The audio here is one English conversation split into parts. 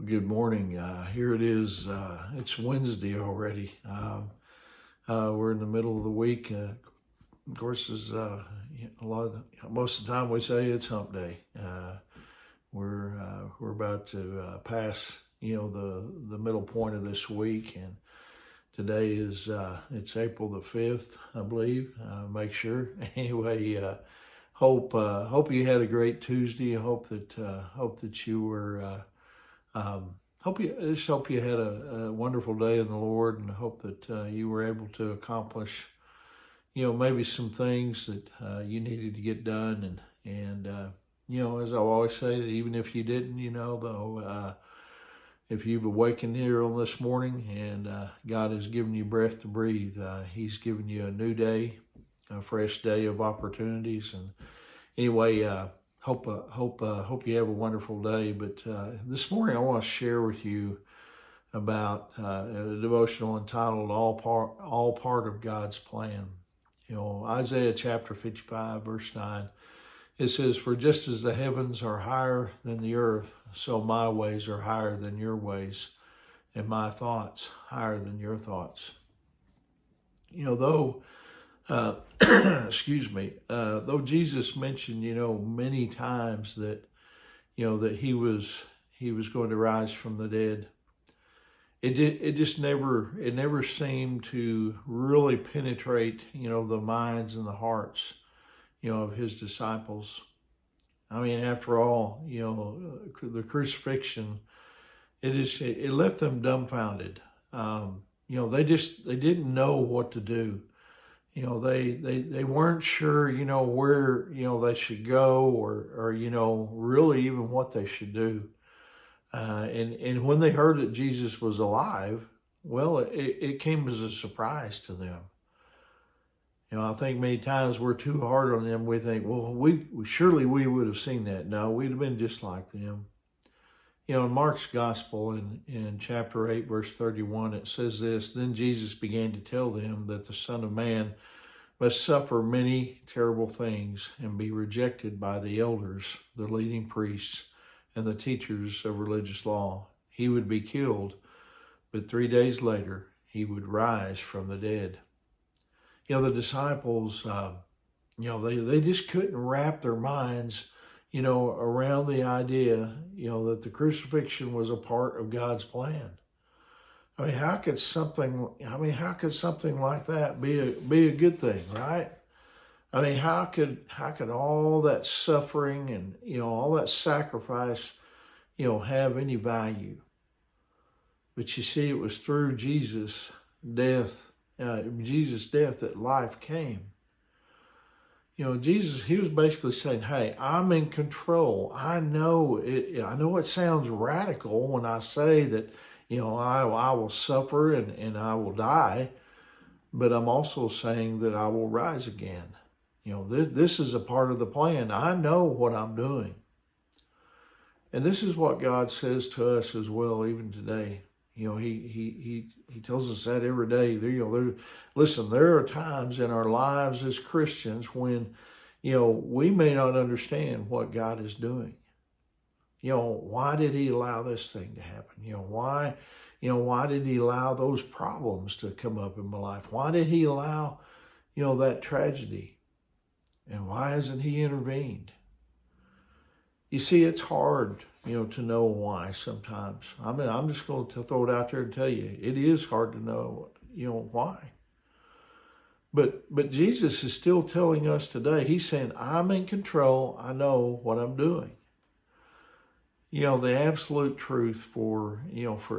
Good morning. Here it is. It's Wednesday already. We're in the middle of the week. Of course, is most of the time we say it's Hump Day. We're about to pass the middle point of this week, and today is it's April the 5th, I believe. Make sure anyway. Hope you had a great Tuesday. I hope that you were. Hope you had a wonderful day in the Lord, and hope that you were able to accomplish, maybe some things that you needed to get done, and as I always say, that even if you didn't, though, if you've awakened here on this morning and God has given you breath to breathe, He's given you a new day, a fresh day of opportunities, and anyway. Hope you have a wonderful day. But this morning I want to share with you about a devotional entitled "All Part of God's Plan." Isaiah chapter 55, verse 9. It says, "For just as the heavens are higher than the earth, so my ways are higher than your ways, and my thoughts higher than your thoughts." Though excuse me, though Jesus mentioned, many times that, that he was going to rise from the dead, it never seemed to really penetrate, the minds and the hearts, of his disciples. I mean, after all, the crucifixion, it left them dumbfounded. They didn't know what to do. They weren't sure, where, they should go or really even what they should do. And when they heard that Jesus was alive, well, it came as a surprise to them. I think many times we're too hard on them. We think, well, we surely we would have seen that. No, we'd have been just like them. In Mark's gospel in chapter 8, verse 31, it says this: "Then Jesus began to tell them that the Son of Man must suffer many terrible things and be rejected by the elders, the leading priests, and the teachers of religious law. He would be killed, but 3 days later, he would rise from the dead." The disciples, they just couldn't wrap their minds around the idea, that the crucifixion was a part of God's plan. I mean, how could something like that be a good thing, right? I mean, how could all that suffering and, all that sacrifice, have any value? But you see, it was through Jesus' death that life came. Jesus, he was basically saying, hey, I'm in control. I know it sounds radical when I say that, I will suffer and I will die, but I'm also saying that I will rise again. This is a part of the plan. I know what I'm doing. And this is what God says to us as well, even today. He tells us that every day. Listen, there are times in our lives as Christians when, we may not understand what God is doing. Why did he allow this thing to happen? Why did he allow those problems to come up in my life? Why did he allow, that tragedy? And why hasn't he intervened? You see, it's hard, to know why sometimes. I mean, I'm just going to throw it out there and tell you, it is hard to know, why. But Jesus is still telling us today, he's saying, I'm in control. I know what I'm doing. The absolute truth for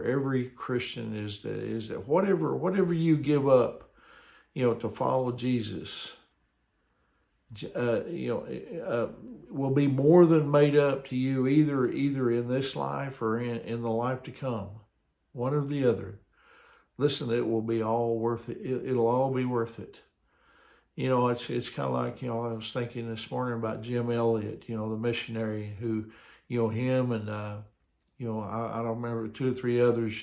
every Christian is that whatever you give up, to follow Jesus, will be more than made up to you either in this life or in the life to come, one or the other. Listen, it will be all worth it. It'll all be worth it. It's kind of like, I was thinking this morning about Jim Elliot, the missionary who, him and, I don't remember, 2 or 3 others,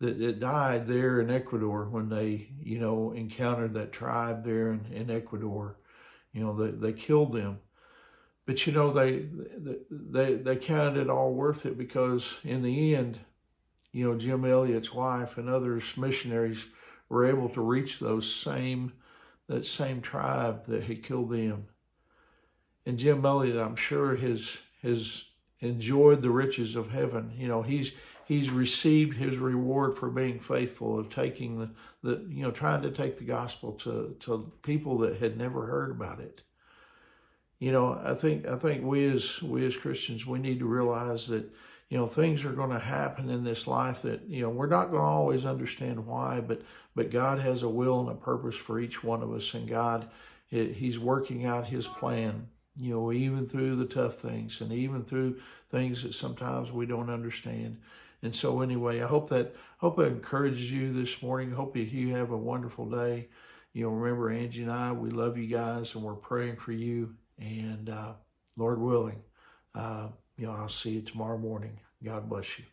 that died there in Ecuador when they, encountered that tribe there in Ecuador. They killed them. But they counted it all worth it, because in the end, Jim Elliot's wife and others missionaries were able to reach that same tribe that had killed them. And Jim Elliot, I'm sure, has enjoyed the riches of heaven. He's received his reward for being faithful, of taking trying to take the gospel to people that had never heard about it. I think we as Christians, we need to realize that, things are going to happen in this life that, we're not going to always understand why, but God has a will and a purpose for each one of us. And God, he's working out his plan, even through the tough things and even through things that sometimes we don't understand. And so anyway, I hope that encourages you this morning. I hope that you have a wonderful day. Remember, Angie and I, we love you guys, and we're praying for you. And Lord willing, I'll see you tomorrow morning. God bless you.